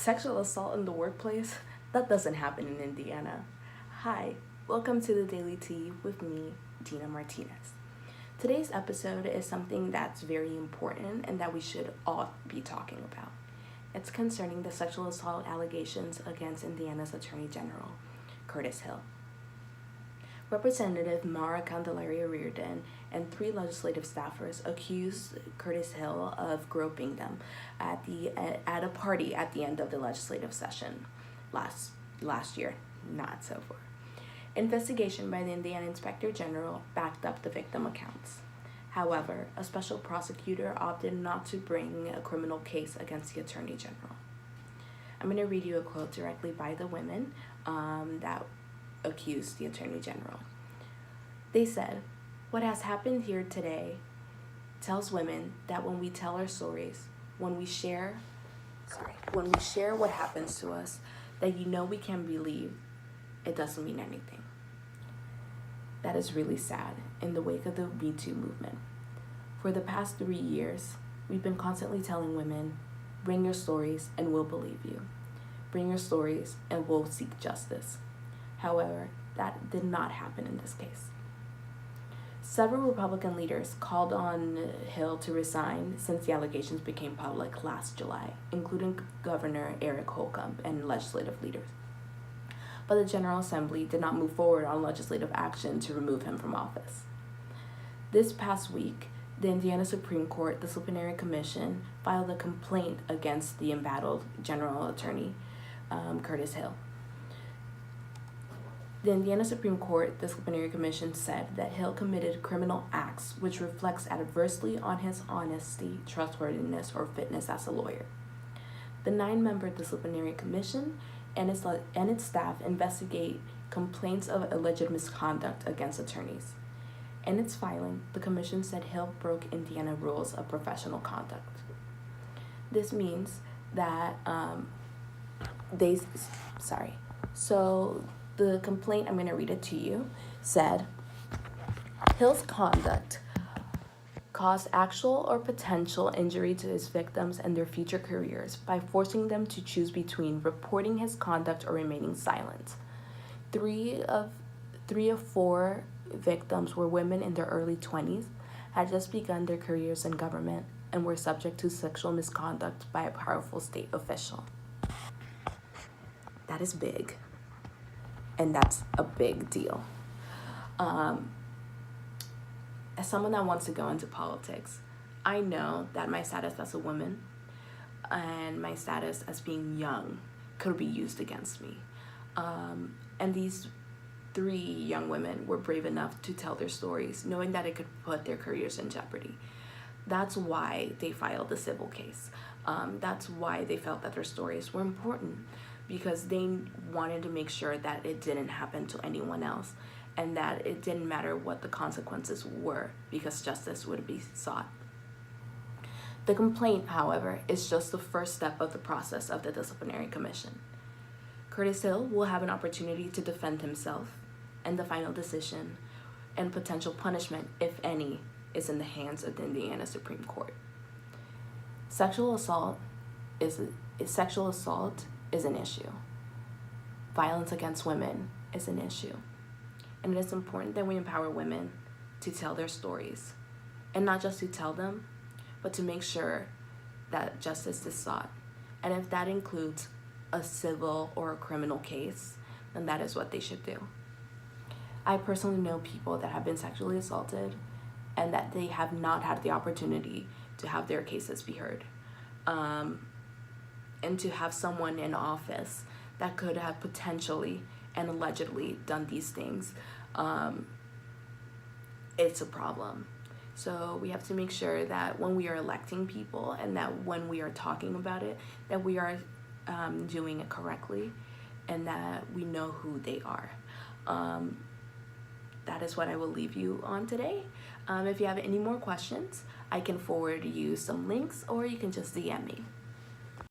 Sexual assault in the workplace? That doesn't happen in Indiana. Hi, welcome to the Daily Tea with me, Dina Martinez. Today's episode is something that's very important and that we should all be talking about. It's concerning the sexual assault allegations against Indiana's Attorney General, Curtis Hill. Representative Mara Candelaria Reardon and 3 legislative staffers accused Curtis Hill of groping them at a party at the end of the legislative session last year, not so far. Investigation by the Indiana Inspector General backed up the victim accounts. However, a special prosecutor opted not to bring a criminal case against the Attorney General. I'm going to read you a quote directly by the women that accused the Attorney General. They said, "What has happened here today tells women that when we tell our stories, when we share what happens to us, that we can believe it doesn't mean anything." That is really sad in the wake of the Me Too movement. For the past 3 years, we've been constantly telling women, bring your stories and we'll believe you. Bring your stories and we'll seek justice. However, that did not happen in this case. Several Republican leaders called on Hill to resign since the allegations became public last July, including Governor Eric Holcomb and legislative leaders. But the General Assembly did not move forward on legislative action to remove him from office. This past week, the Indiana Supreme Court Disciplinary Commission filed a complaint against the embattled General Attorney, Curtis Hill. The Indiana Supreme Court Disciplinary Commission said that Hill committed criminal acts which reflects adversely on his honesty, trustworthiness, or fitness as a lawyer. The 9-member Disciplinary Commission and its staff investigate complaints of alleged misconduct against attorneys. In its filing, the commission said Hill broke Indiana rules of professional conduct. This means that the complaint, I'm going to read it to you, said, Hill's conduct caused actual or potential injury to his victims and their future careers by forcing them to choose between reporting his conduct or remaining silent. Three of 4 victims were women in their early 20s, had just begun their careers in government, and were subject to sexual misconduct by a powerful state official. That is big. And that's a big deal. As someone that wants to go into politics, I know that my status as a woman and my status as being young could be used against me. And these 3 young women were brave enough to tell their stories, knowing that it could put their careers in jeopardy. That's why they filed the civil case. That's why they felt that their stories were important, because they wanted to make sure that it didn't happen to anyone else and that it didn't matter what the consequences were, because justice would be sought. The complaint, however, is just the first step of the process of the disciplinary commission. Curtis Hill will have an opportunity to defend himself, and the final decision and potential punishment, if any, is in the hands of the Indiana Supreme Court. Sexual assault is an issue. Violence against women is an issue. And it is important that we empower women to tell their stories. And not just to tell them, but to make sure that justice is sought. And if that includes a civil or a criminal case, then that is what they should do. I personally know people that have been sexually assaulted and that they have not had the opportunity to have their cases be heard. And to have someone in office that could have potentially and allegedly done these things, it's a problem. So we have to make sure that when we are electing people and that when we are talking about it, that we are doing it correctly and that we know who they are. That is what I will leave you on today. If you have any more questions, I can forward you some links or you can just DM me.